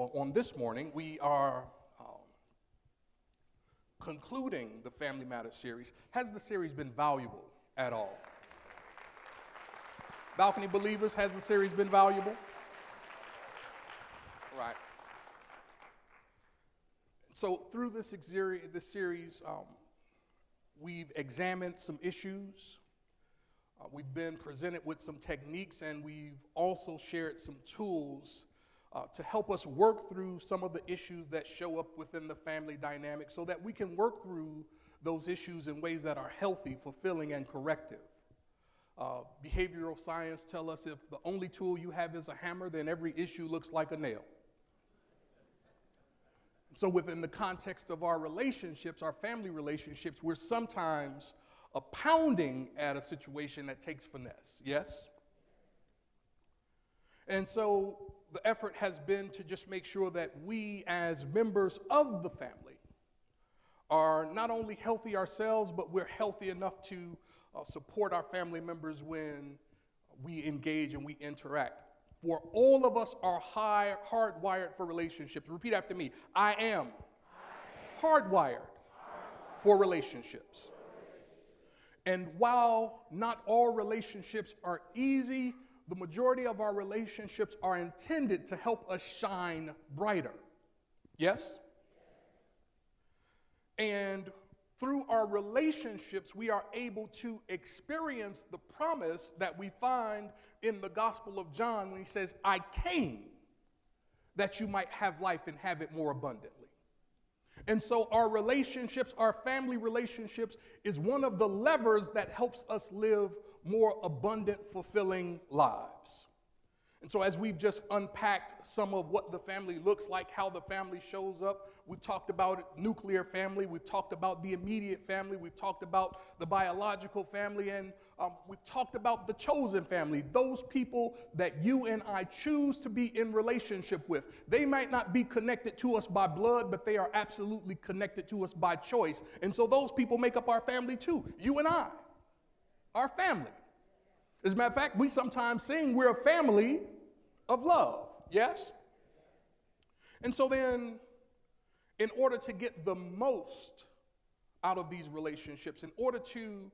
or on this morning, we are concluding the Family Matters series. Has the series been valuable at all? Balcony believers, has the series been valuable? Right. So through this series, we've examined some issues. We've been presented with some techniques, and we've also shared some tools to help us work through some of the issues that show up within the family dynamic so that we can work through those issues in ways that are healthy, fulfilling, and corrective. Behavioral science tell us if the only tool you have is a hammer, then every issue looks like a nail. So within the context of our relationships, our family relationships, we're sometimes pounding at a situation that takes finesse, yes? And so the effort has been to just make sure that we as members of the family are not only healthy ourselves, but we're healthy enough to support our family members when we engage and we interact. For all of us are hardwired for relationships. Repeat after me. I am hardwired for relationships. And while not all relationships are easy, the majority of our relationships are intended to help us shine brighter. Yes? And through our relationships, we are able to experience the promise that we find in the Gospel of John when he says, I came that you might have life and have it more abundantly. And so our relationships, our family relationships, is one of the levers that helps us live more abundant, fulfilling lives. And so as we've just unpacked some of what the family looks like, how the family shows up, we've talked about nuclear family, we've talked about the immediate family, we've talked about the biological family, and we've talked about the chosen family, those people that you and I choose to be in relationship with. They might not be connected to us by blood, but they are absolutely connected to us by choice. And so those people make up our family too, you and I. Our family. As a matter of fact, we sometimes sing we're a family of love, yes? And so then, in order to get the most out of these relationships, in order to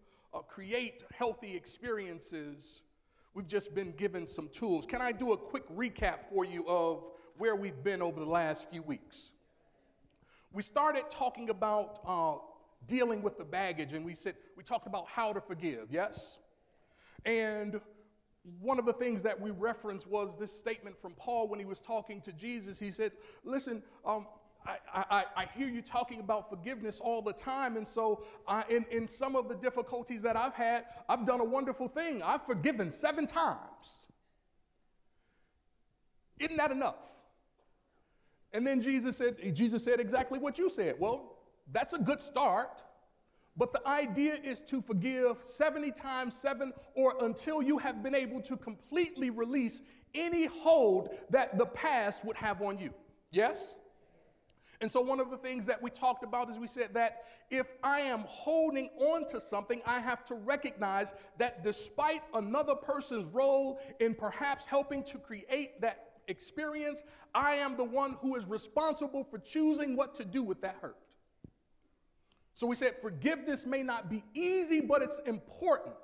create healthy experiences, we've just been given some tools. Can I do a quick recap for you of where we've been over the last few weeks? We started talking about dealing with the baggage, and we talked about how to forgive, yes? And one of the things that we referenced was this statement from Paul when he was talking to Jesus. He said, listen, I hear you talking about forgiveness all the time, and so in some of the difficulties that I've had, I've done a wonderful thing. I've forgiven 7 times. Isn't that enough? And then Jesus said exactly what you said. Well, that's a good start, but the idea is to forgive 70 times 7 or until you have been able to completely release any hold that the past would have on you. Yes? And so one of the things that we talked about is we said that if I am holding on to something, I have to recognize that despite another person's role in perhaps helping to create that experience, I am the one who is responsible for choosing what to do with that hurt. So we said forgiveness may not be easy, but it's important.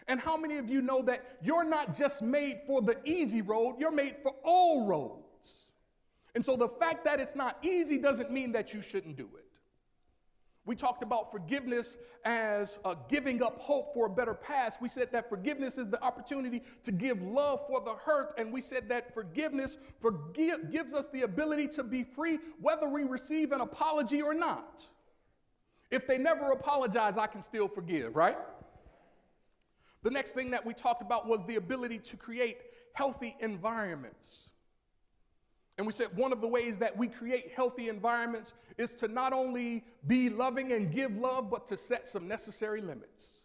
And how many of you know that you're not just made for the easy road, you're made for all roads? And so the fact that it's not easy doesn't mean that you shouldn't do it. We talked about forgiveness as giving up hope for a better past. We said that forgiveness is the opportunity to give love for the hurt. And we said that forgiveness gives us the ability to be free whether we receive an apology or not. If they never apologize, I can still forgive, right? The next thing that we talked about was the ability to create healthy environments. And we said one of the ways that we create healthy environments is to not only be loving and give love, but to set some necessary limits.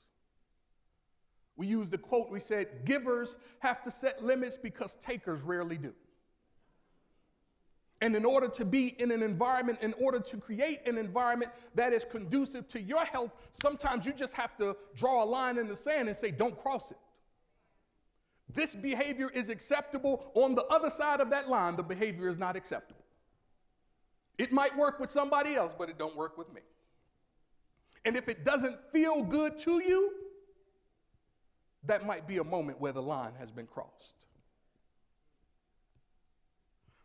We used the quote, we said, givers have to set limits because takers rarely do. And in order to be in an environment, in order to create an environment that is conducive to your health, sometimes you just have to draw a line in the sand and say, don't cross it. this behavior is acceptable. On the other side of that line, the behavior is not acceptable. It might work with somebody else, but it don't work with me. And if it doesn't feel good to you, that might be a moment where the line has been crossed.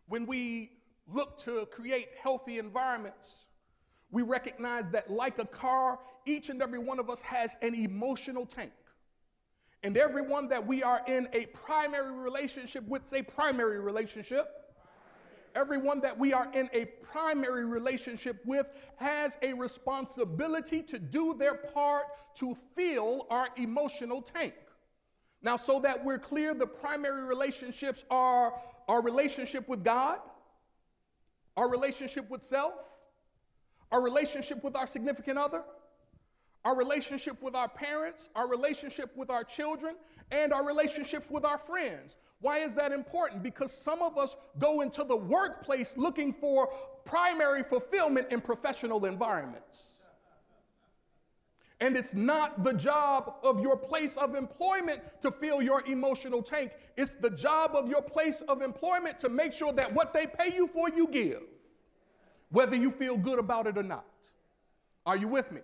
When we look to create healthy environments, we recognize that like a car, each and every one of us has an emotional tank. And everyone that we are in a primary relationship with, say primary relationship, everyone that we are in a primary relationship with has a responsibility to do their part to fill our emotional tank. Now, so that we're clear, the primary relationships are our relationship with God, our relationship with self, our relationship with our significant other, our relationship with our parents, our relationship with our children, and our relationships with our friends. Why is that important? Because some of us go into the workplace looking for primary fulfillment in professional environments. And it's not the job of your place of employment to fill your emotional tank. It's the job of your place of employment to make sure that what they pay you for, you give, whether you feel good about it or not. Are you with me?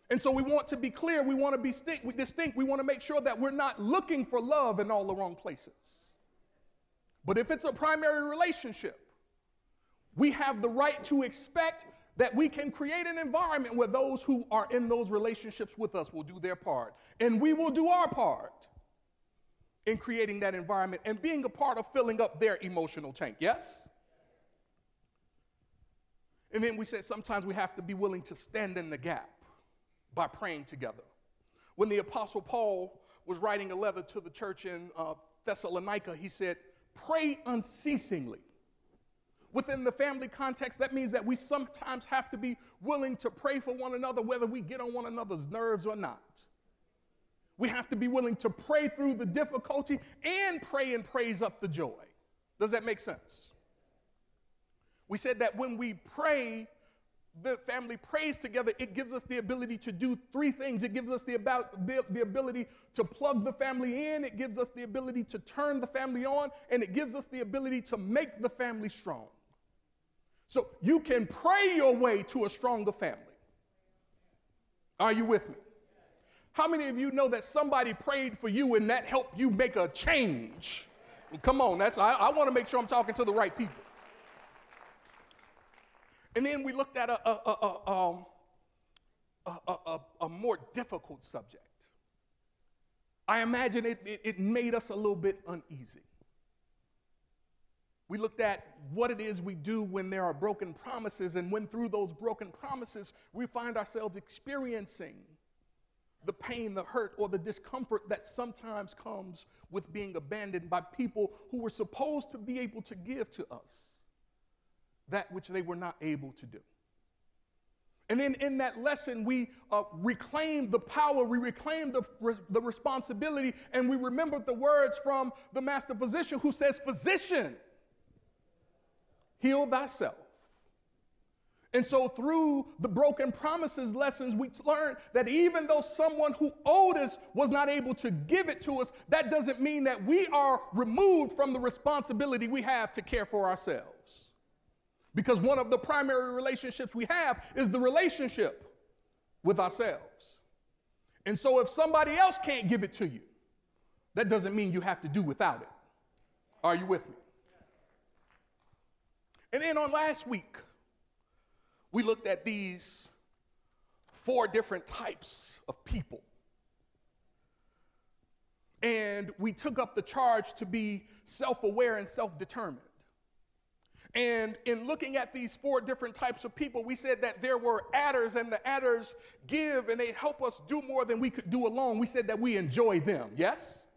And so we want to be clear. We want to be distinct. We want to make sure that we're not looking for love in all the wrong places. But if it's a primary relationship, we have the right to expect that we can create an environment where those who are in those relationships with us will do their part. And we will do our part in creating that environment and being a part of filling up their emotional tank. Yes? And then we said sometimes we have to be willing to stand in the gap by praying together. When the Apostle Paul was writing a letter to the church in Thessalonica, he said, pray unceasingly. Within the family context, that means that we sometimes have to be willing to pray for one another, whether we get on one another's nerves or not. We have to be willing to pray through the difficulty and pray and praise up the joy. Does that make sense? We said that when we pray, the family prays together, it gives us the ability to do three things. It gives us the ability to plug the family in, it gives us the ability to turn the family on, and it gives us the ability to make the family strong. So you can pray your way to a stronger family. Are you with me? How many of you know that somebody prayed for you and that helped you make a change? Well, come on, I want to make sure I'm talking to the right people. And then we looked at a more difficult subject. I imagine it made us a little bit uneasy. We looked at what it is we do when there are broken promises, and when through those broken promises we find ourselves experiencing the pain, the hurt, or the discomfort that sometimes comes with being abandoned by people who were supposed to be able to give to us that which they were not able to do. And then in that lesson, we reclaimed the power, we reclaimed the responsibility, and we remembered the words from the master physician who says, physician, heal thyself. And so through the broken promises lessons, we learned that even though someone who owed us was not able to give it to us, that doesn't mean that we are removed from the responsibility we have to care for ourselves. Because one of the primary relationships we have is the relationship with ourselves. And so if somebody else can't give it to you, that doesn't mean you have to do without it. Are you with me? And then on last week, we looked at these 4 different types of people. And we took up the charge to be self-aware and self-determined. And in looking at these 4 different types of people, we said that there were adders, and the adders give and they help us do more than we could do alone. We said that we enjoy them, yes?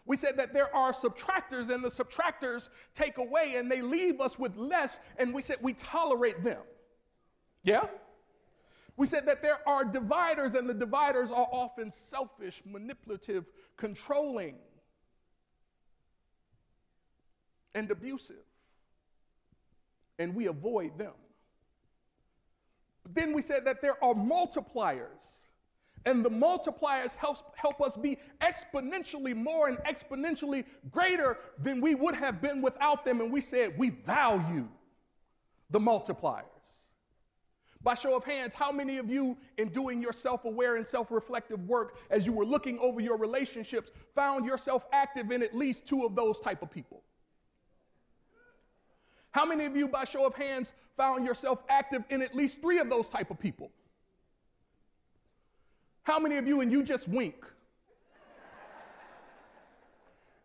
We said that there are subtractors, and the subtractors take away and they leave us with less, and we said we tolerate them. Yeah? We said that there are dividers, and the dividers are often selfish, manipulative, controlling, and abusive. And we avoid them. But then we said that there are multipliers, And the multipliers help us be exponentially more and exponentially greater than we would have been without them. And we said we value the multipliers. By show of hands, how many of you, in doing your self-aware and self-reflective work, as you were looking over your relationships, found yourself active in at least 2 of those type of people? How many of you, by show of hands, found yourself active in at least 3 of those type of people? How many of you, and you just wink,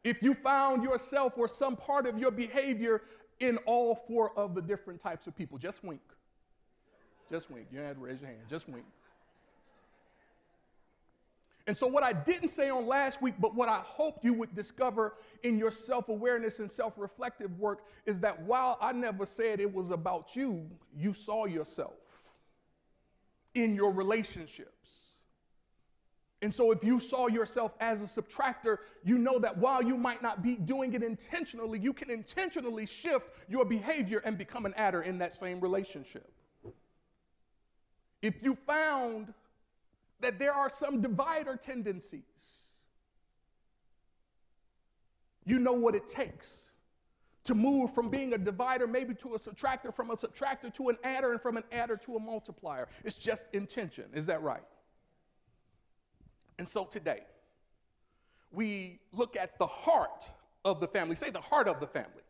if you found yourself or some part of your behavior in all 4 of the different types of people? Just wink. Just wink. You don't have to raise your hand. Just wink. And so what I didn't say on last week, but what I hoped you would discover in your self-awareness and self-reflective work is that while I never said it was about you, you saw yourself in your relationships. And so if you saw yourself as a subtractor, you know that while you might not be doing it intentionally, you can intentionally shift your behavior and become an adder in that same relationship. If you found that there are some divider tendencies, you know what it takes to move from being a divider maybe to a subtractor, from a subtractor to an adder, and from an adder to a multiplier. It's just intention. Is that right? And so today, we look at the heart of the family. Say the heart of the family.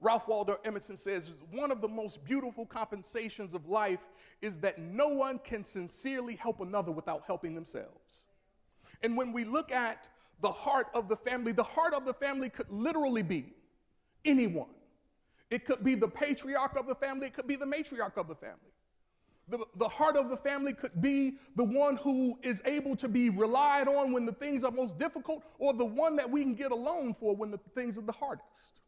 Ralph Waldo Emerson says, one of the most beautiful compensations of life is that no one can sincerely help another without helping themselves. And when we look at the heart of the family could literally be anyone. It could be the patriarch of the family. It could be the matriarch of the family. The heart of the family could be the one who is able to be relied on when the things are most difficult, or the one that we can get a loan for when the things are the hardest.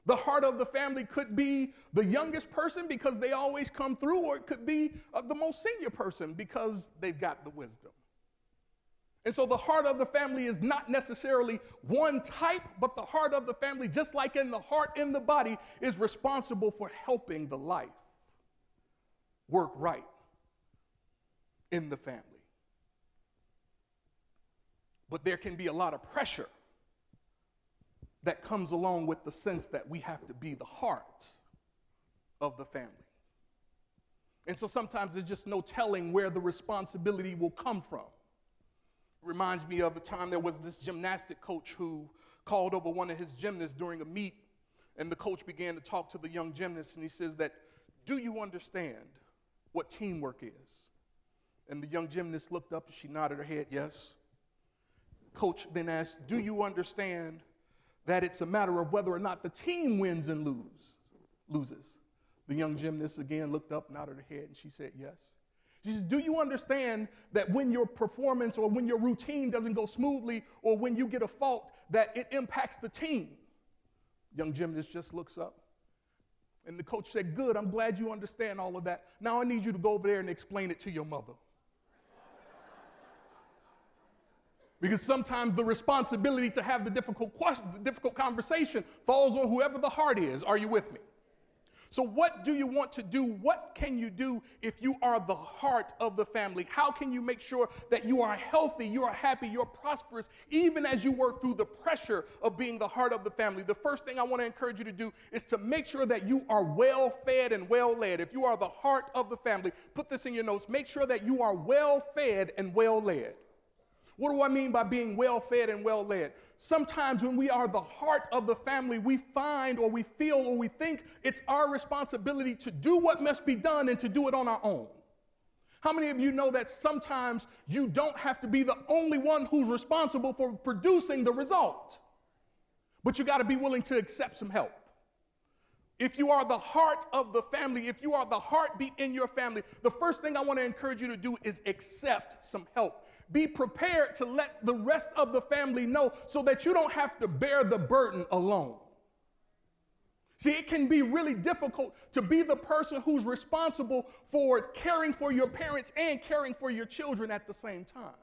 The heart of the family could be the youngest person because they always come through, or it could be the most senior person because they've got the wisdom. And so the heart of the family is not necessarily one type, but the heart of the family, just like in the heart in the body, is responsible for helping the life work right in the family. But there can be a lot of pressure that comes along with the sense that we have to be the heart of the family. And so sometimes there's just no telling where the responsibility will come from. It reminds me of the time there was this gymnastic coach who called over one of his gymnasts during a meet, and the coach began to talk to the young gymnast, and he says that, do you understand what teamwork is? And the young gymnast looked up and she nodded her head, yes. Coach then asked, do you understand that it's a matter of whether or not the team wins and loses? The young gymnast again looked up, nodded her head, and she said, yes. She says, do you understand that when your performance or when your routine doesn't go smoothly, or when you get a fault, that it impacts the team? Young gymnast just looks up. And the coach said, good, I'm glad you understand all of that. Now I need you to go over there and explain it to your mother. Because sometimes the responsibility to have the difficult conversation falls on whoever the heart is. Are you with me? So what do you want to do? What can you do if you are the heart of the family? How can you make sure that you are healthy, you are happy, you're prosperous, even as you work through the pressure of being the heart of the family? The first thing I want to encourage you to do is to make sure that you are well fed and well led. If you are the heart of the family, put this in your notes. Make sure that you are well fed and well led. What do I mean by being well fed and well led? Sometimes when we are the heart of the family, we find or we feel or we think it's our responsibility to do what must be done and to do it on our own. How many of you know that sometimes you don't have to be the only one who's responsible for producing the result, but you got to be willing to accept some help? If you are the heart of the family, if you are the heartbeat in your family, the first thing I want to encourage you to do is accept some help. Be prepared to let the rest of the family know so that you don't have to bear the burden alone. See, it can be really difficult to be the person who's responsible for caring for your parents and caring for your children at the same time.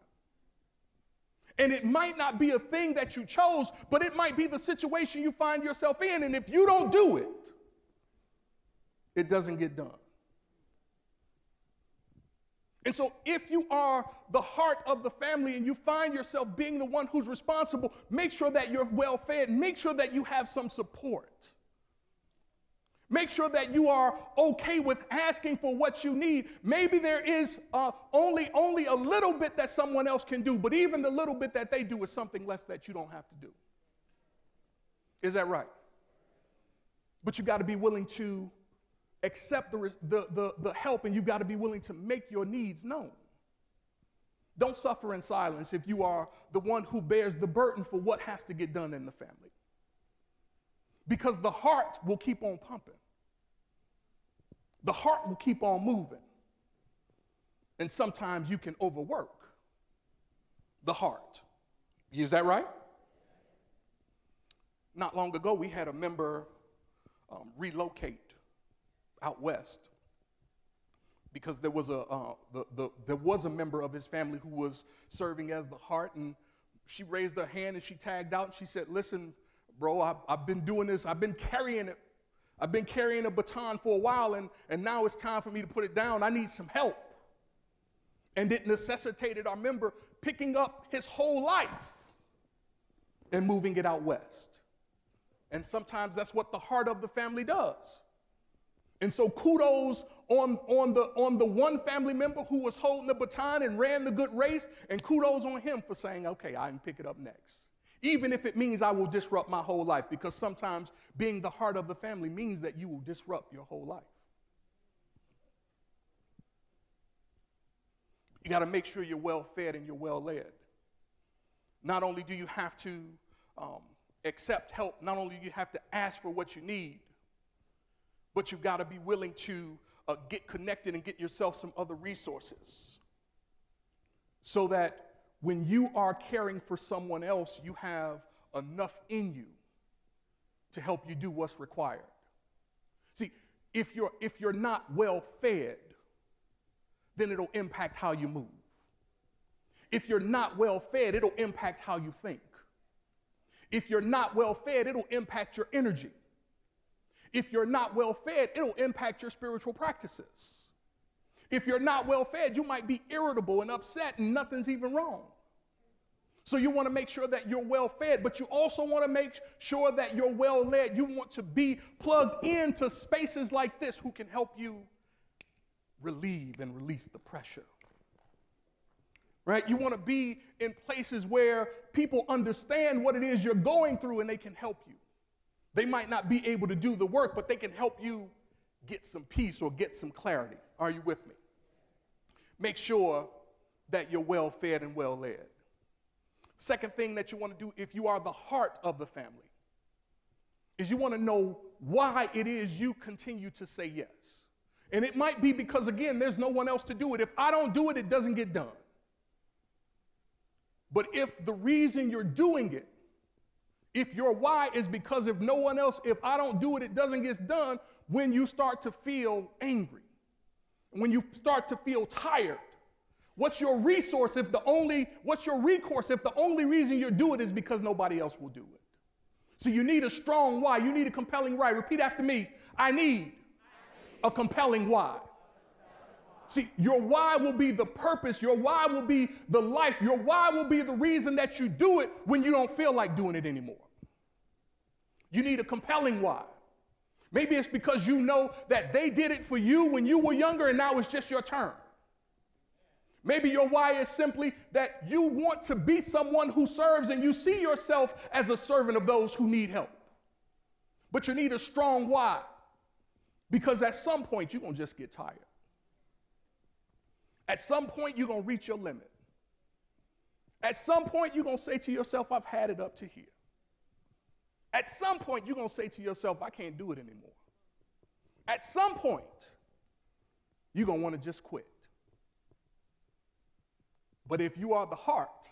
And it might not be a thing that you chose, but it might be the situation you find yourself in. And if you don't do it, it doesn't get done. And so if you are the heart of the family and you find yourself being the one who's responsible, make sure that you're well fed. Make sure that you have some support. Make sure that you are okay with asking for what you need. Maybe there is only a little bit that someone else can do, but even the little bit that they do is something less that you don't have to do. Is that right? But you got to be willing to accept the help, and you've got to be willing to make your needs known. Don't suffer in silence if you are the one who bears the burden for what has to get done in the family. Because the heart will keep on pumping. The heart will keep on moving. And sometimes you can overwork the heart. Is that right? Not long ago, we had a member relocate out west because there was a member of his family who was serving as the heart, and she raised her hand and she tagged out and she said, "Listen, bro, I've been doing this. I've been carrying a baton for a while, and now it's time for me to put it down. I need some help." And it necessitated our member picking up his whole life and moving it out west. And sometimes that's what the heart of the family does. And so kudos on the one family member who was holding the baton and ran the good race, and kudos on him for saying, "Okay, I can pick it up next. Even if it means I will disrupt my whole life," because sometimes being the heart of the family means that you will disrupt your whole life. You got to make sure you're well fed and you're well led. Not only do you have to accept help, not only do you have to ask for what you need, but you've got to be willing to get connected and get yourself some other resources so that when you are caring for someone else, you have enough in you to help you do what's required. See, if you're not well fed, then it'll impact how you move. If you're not well fed, it'll impact how you think. If you're not well fed, it'll impact your energy. If you're not well fed, it'll impact your spiritual practices. If you're not well fed, you might be irritable and upset and nothing's even wrong. So you want to make sure that you're well fed, but you also want to make sure that you're well led. You want to be plugged into spaces like this who can help you relieve and release the pressure. Right? You want to be in places where people understand what it is you're going through and they can help you. They might not be able to do the work, but they can help you get some peace or get some clarity. Are you with me? Make sure that you're well fed and well led. Second thing that you want to do if you are the heart of the family is you want to know why it is you continue to say yes. And it might be because, again, there's no one else to do it. If I don't do it, it doesn't get done. But if the reason you're doing it, if your why is because if no one else, if I don't do it, it doesn't get done, when you start to feel angry, when you start to feel tired, what's your recourse if the only reason you do it is because nobody else will do it? So you need a strong why. You need a compelling why. Repeat after me. I need a compelling why. See, your why will be the purpose. Your why will be the life. Your why will be the reason that you do it when you don't feel like doing it anymore. You need a compelling why. Maybe it's because you know that they did it for you when you were younger and now it's just your turn. Maybe your why is simply that you want to be someone who serves and you see yourself as a servant of those who need help. But you need a strong why, because at some point you're going to just get tired. At some point, you're going to reach your limit. At some point, you're going to say to yourself, I've had it up to here. At some point, you're going to say to yourself, I can't do it anymore. At some point, you're going to want to just quit. But if you are the heart,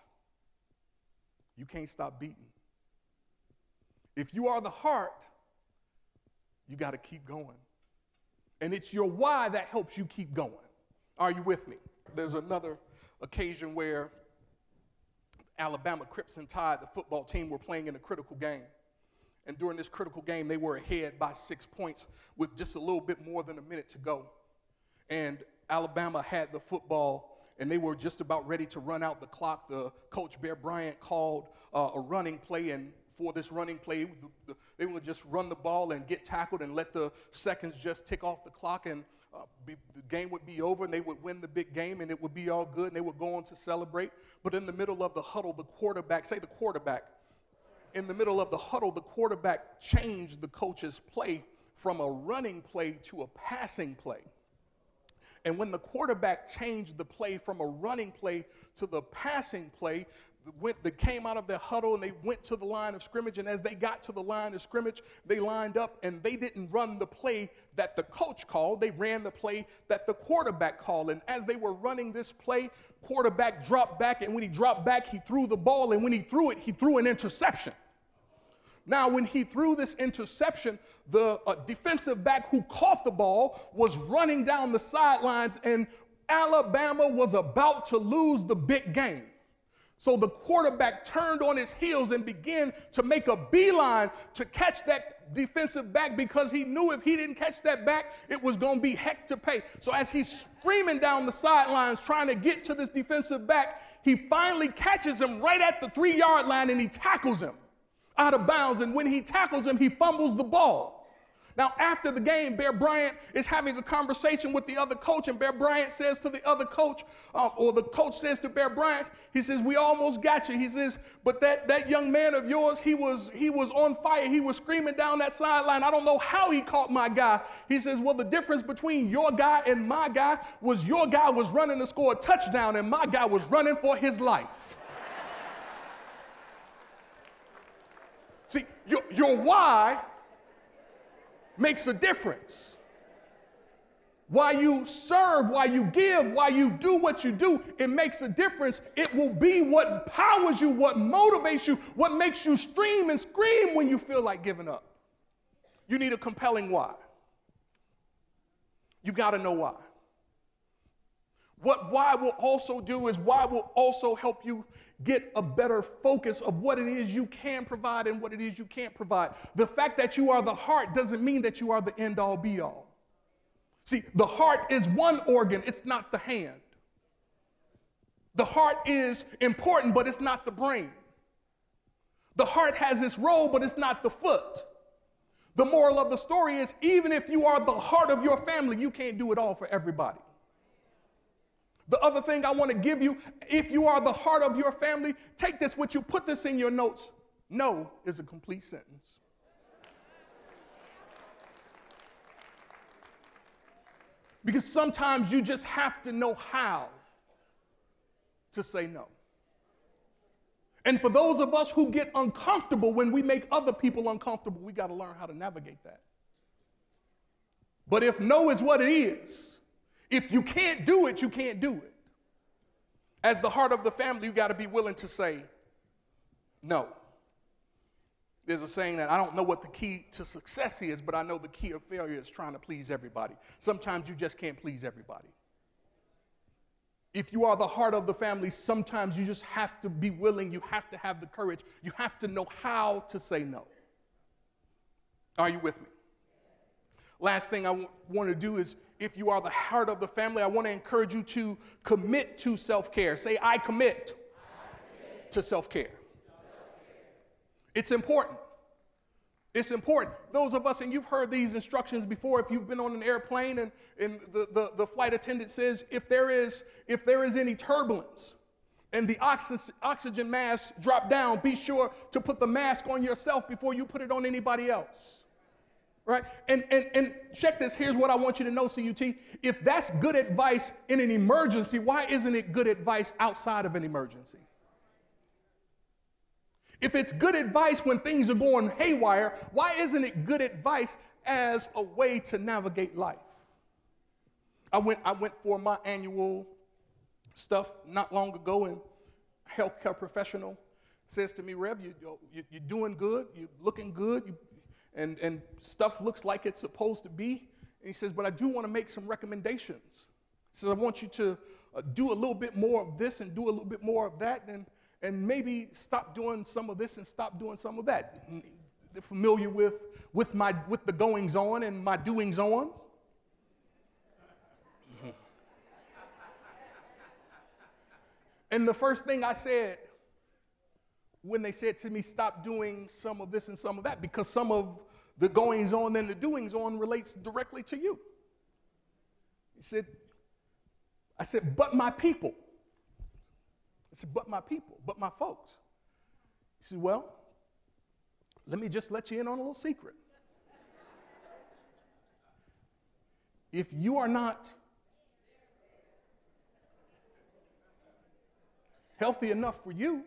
you can't stop beating. If you are the heart, you got to keep going. And it's your why that helps you keep going. Are you with me? There's another occasion where Alabama Crips and Tide, the football team, were playing in a critical game. And during this critical game, they were ahead by 6 points with just a little bit more than a minute to go. And Alabama had the football, and they were just about ready to run out the clock. The coach, Bear Bryant, called a running play, and for this running play, they would just run the ball and get tackled and let the seconds just tick off the clock, and the game would be over, and they would win the big game, and it would be all good, and they would go on to celebrate. But in the middle of the huddle, the quarterback, in the middle of the huddle, the quarterback changed the coach's play from a running play to a passing play. And when the quarterback changed the play from a running play to the passing play, they came out of their huddle and they went to the line of scrimmage. And as they got to the line of scrimmage, they lined up and they didn't run the play that the coach called. They ran the play that the quarterback called. And as they were running this play, quarterback dropped back. And when he dropped back, he threw the ball. And when he threw it, he threw an interception. Now, when he threw this interception, the defensive back who caught the ball was running down the sidelines, and Alabama was about to lose the big game. So the quarterback turned on his heels and began to make a beeline to catch that defensive back, because he knew if he didn't catch that back, it was going to be heck to pay. So as he's screaming down the sidelines trying to get to this defensive back, he finally catches him right at the 3-yard line, and he tackles him out of bounds. And when he tackles him, he fumbles the ball. Now, after the game, Bear Bryant is having a conversation with the other coach, and Bear Bryant says to the other coach, or the coach says to Bear Bryant, he says, "We almost got you." He says, "But that young man of yours, he was on fire. He was screaming down that sideline. I don't know how he caught my guy." He says, "Well, the difference between your guy and my guy was your guy was running to score a touchdown, and my guy was running for his life." See, your why makes a difference. Why you serve, why you give, why you do what you do, it makes a difference. It will be what powers you, what motivates you, what makes you stream and scream when you feel like giving up. You need a compelling why. You got to know why. What why will also do is why will also help you get a better focus of what it is you can provide and what it is you can't provide. The fact that you are the heart doesn't mean that you are the end-all be-all. See, the heart is one organ, it's not the hand. The heart is important, but it's not the brain. The heart has its role, but it's not the foot. The moral of the story is, even if you are the heart of your family, you can't do it all for everybody. The other thing I want to give you, if you are the heart of your family, take this with you, put this in your notes. No is a complete sentence. Because sometimes you just have to know how to say no. And for those of us who get uncomfortable when we make other people uncomfortable, we got to learn how to navigate that. But if no is what it is, if you can't do it, you can't do it. As the heart of the family, you got to be willing to say no. There's a saying that I don't know what the key to success is, but I know the key of failure is trying to please everybody. Sometimes you just can't please everybody. If you are the heart of the family, sometimes you just have to be willing, you have to have the courage, you have to know how to say no. Are you with me? Last thing I want to do is, if you are the heart of the family, I want to encourage you to commit to self-care. Say, I commit to self-care. It's important. It's important. Those of us, and you've heard these instructions before, if you've been on an airplane and the flight attendant says, if there is any turbulence and the oxygen mask drop down, be sure to put the mask on yourself before you put it on anybody else. Right? And check this. Here's what I want you to know, CUT. If that's good advice in an emergency, why isn't it good advice outside of an emergency? If it's good advice when things are going haywire, why isn't it good advice as a way to navigate life? I went for my annual stuff not long ago, and a healthcare professional says to me, "Rev, you're doing good, you're looking good, and stuff looks like it's supposed to be." And he says, "But I do want to make some recommendations." He says, "I want you to do a little bit more of this and do a little bit more of that, and maybe stop doing some of this and stop doing some of that." And they're familiar with the goings on and my doings ons. And the first thing I said when they said to me, stop doing some of this and some of that, because some of the goings on and the doings on relates directly to you. I said, but my people. I said, but my people, but my folks. He said, well, let me just let you in on a little secret. If you are not healthy enough for you,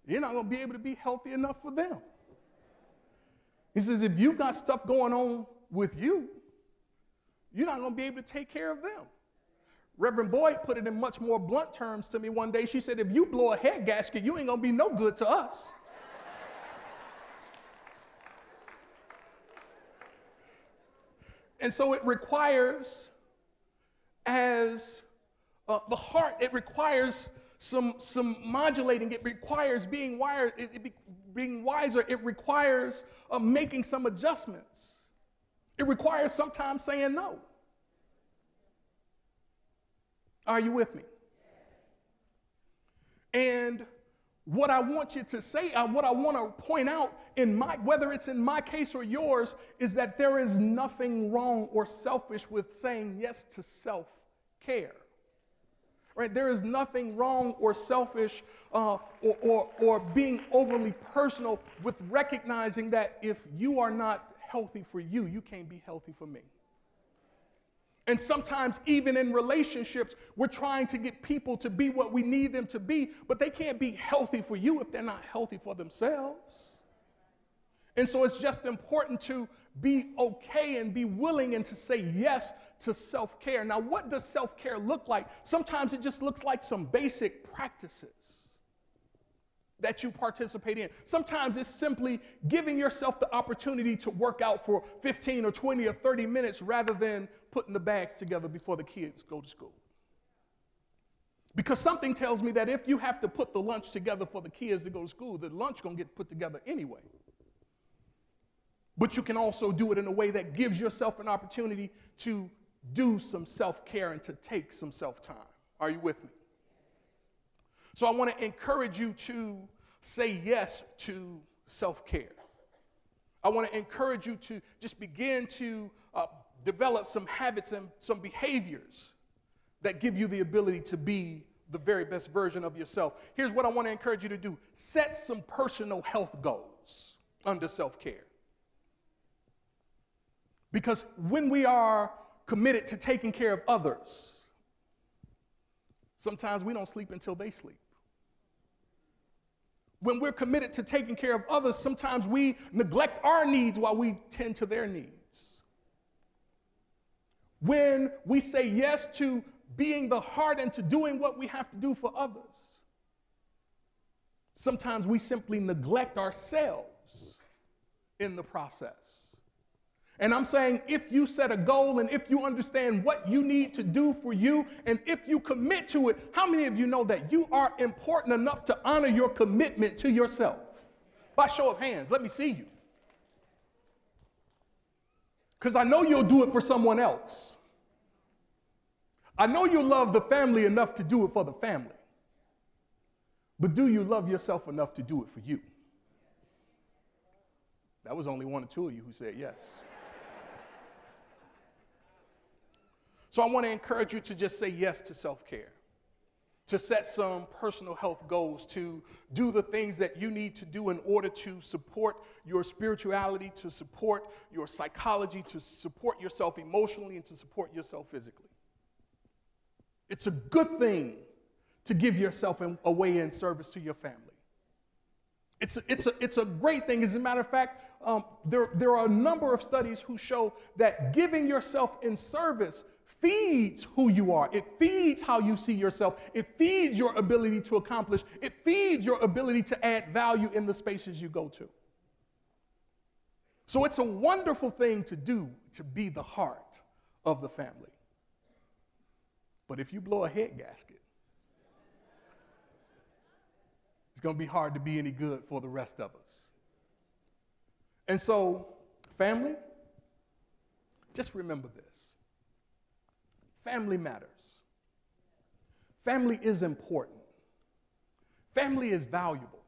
you're not going to be able to be healthy enough for them. He says, if you've got stuff going on with you, you're not going to be able to take care of them. Reverend Boyd put it in much more blunt terms to me one day. She said, if you blow a head gasket, you ain't going to be no good to us. And so it requires, as the heart, it requires some modulating. It requires being wired, being wiser. It requires making some adjustments. It requires sometimes saying no. Are you with me? And what I want you to say, what I want to point out whether it's in my case or yours, is that there is nothing wrong or selfish with saying yes to self-care. Right? There is nothing wrong or selfish or being overly personal with recognizing that if you are not healthy for you, you can't be healthy for me. And sometimes even in relationships, we're trying to get people to be what we need them to be, but they can't be healthy for you if they're not healthy for themselves. And so it's just important to be okay and be willing and to say yes to self-care. Now, what does self-care look like? Sometimes it just looks like some basic practices that you participate in. Sometimes it's simply giving yourself the opportunity to work out for 15 or 20 or 30 minutes rather than putting the bags together before the kids go to school. Because something tells me that if you have to put the lunch together for the kids to go to school, the lunch going to get put together anyway. But you can also do it in a way that gives yourself an opportunity to do some self-care and to take some self-time. Are you with me? So I want to encourage you to say yes to self-care. I want to encourage you to just begin to develop some habits and some behaviors that give you the ability to be the very best version of yourself. Here's what I want to encourage you to do. Set some personal health goals under self-care. Because when we are committed to taking care of others, sometimes we don't sleep until they sleep. When we're committed to taking care of others, sometimes we neglect our needs while we tend to their needs. When we say yes to being the heart and to doing what we have to do for others, sometimes we simply neglect ourselves in the process. And I'm saying if you set a goal and if you understand what you need to do for you and if you commit to it, how many of you know that you are important enough to honor your commitment to yourself? By show of hands, let me see you. Because I know you'll do it for someone else. I know you love the family enough to do it for the family. But do you love yourself enough to do it for you? That was only one or two of you who said yes. So I want to encourage you to just say yes to self-care, to set some personal health goals, to do the things that you need to do in order to support your spirituality, to support your psychology, to support yourself emotionally, and to support yourself physically. It's a good thing to give yourself away in service to your family. It's a great thing. As a matter of fact, there are a number of studies who show that giving yourself in service feeds who you are. It feeds how you see yourself. It feeds your ability to accomplish. It feeds your ability to add value in the spaces you go to. So it's a wonderful thing to do, to be the heart of the family. But if you blow a head gasket, it's going to be hard to be any good for the rest of us. And so, family, just remember this. Family matters. family is important. Family is valuable.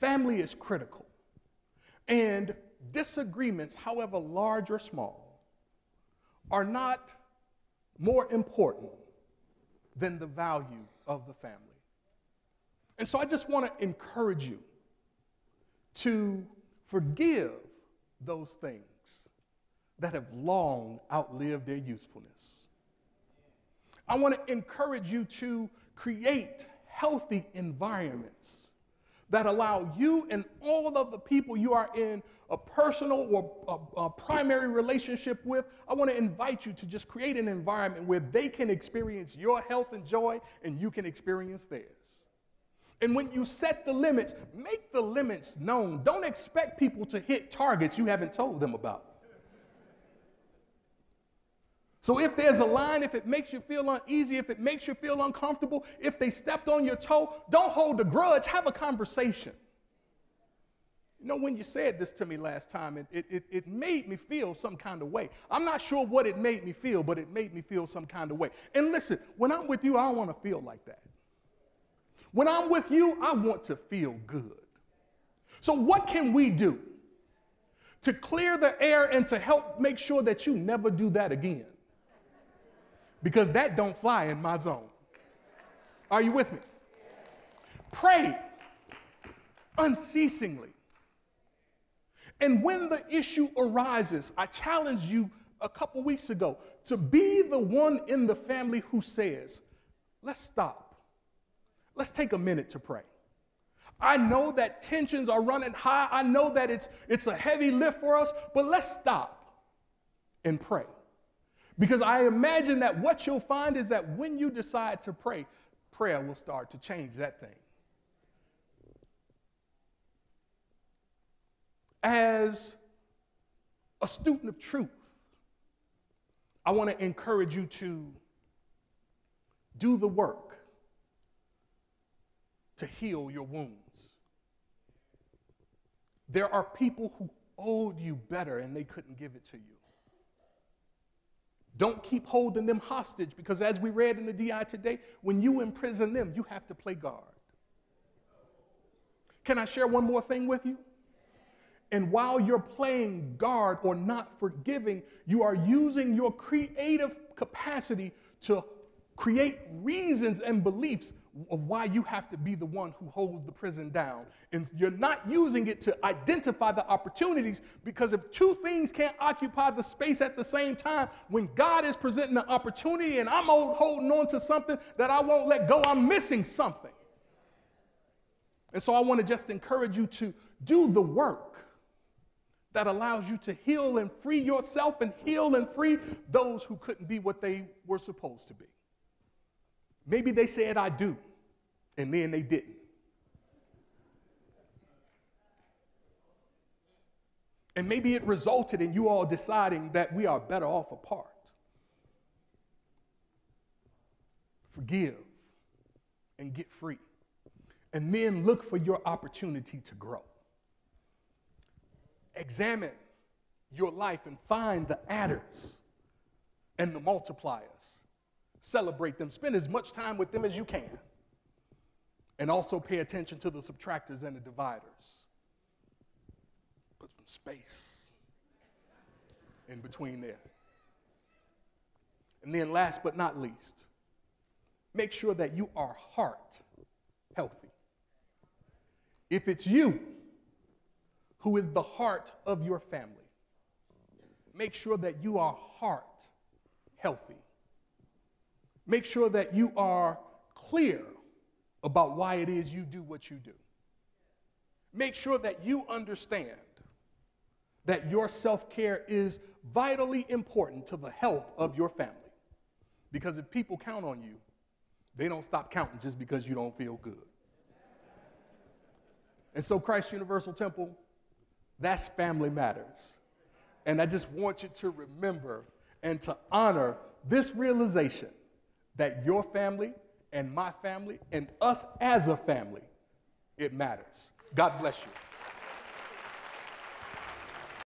Family is critical. And disagreements, however large or small, are not more important than the value of the family. And so I just want to encourage you to forgive those things that have long outlived their usefulness. I want to encourage you to create healthy environments that allow you and all of the people you are in a personal or a primary relationship with. I want to invite you to just create an environment where they can experience your health and joy and you can experience theirs. And when you set the limits, make the limits known. Don't expect people to hit targets you haven't told them about. So if there's a line, if it makes you feel uneasy, if it makes you feel uncomfortable, if they stepped on your toe, don't hold a grudge, have a conversation. You know, when you said this to me last time, it made me feel some kind of way. I'm not sure what it made me feel, but it made me feel some kind of way. And listen, when I'm with you, I don't want to feel like that. When I'm with you, I want to feel good. So what can we do to clear the air and to help make sure that you never do that again? Because that don't fly in my zone. Are you with me? Pray unceasingly. And when the issue arises, I challenged you a couple weeks ago to be the one in the family who says, let's stop. Let's take a minute to pray. I know that tensions are running high. I know that it's a heavy lift for us, but let's stop and pray. Because I imagine that what you'll find is that when you decide to pray, prayer will start to change that thing. As a student of truth, I want to encourage you to do the work to heal your wounds. There are people who owed you better and they couldn't give it to you. Don't keep holding them hostage, because as we read in the DI today, when you imprison them, you have to play guard. Can I share one more thing with you? And while you're playing guard or not forgiving, you are using your creative capacity to create reasons and beliefs of why you have to be the one who holds the prison down. And you're not using it to identify the opportunities, because if two things can't occupy the space at the same time, when God is presenting an opportunity and I'm holding on to something that I won't let go, I'm missing something. And so I want to just encourage you to do the work that allows you to heal and free yourself and heal and free those who couldn't be what they were supposed to be. Maybe they said, I do, and then they didn't. And maybe it resulted in you all deciding that we are better off apart. Forgive and get free. And then look for your opportunity to grow. Examine your life and find the adders and the multipliers. Celebrate them. Spend as much time with them as you can. And also pay attention to the subtractors and the dividers. Put some space in between there. And then last but not least, make sure that you are heart healthy. If it's you who is the heart of your family, make sure that you are heart healthy. Make sure that you are clear about why it is you do what you do. Make sure that you understand that your self-care is vitally important to the health of your family. Because if people count on you, they don't stop counting just because you don't feel good. And so Christ Universal Temple, that's Family Matters. And I just want you to remember and to honor this realization that your family and my family and us as a family, it matters. God bless you.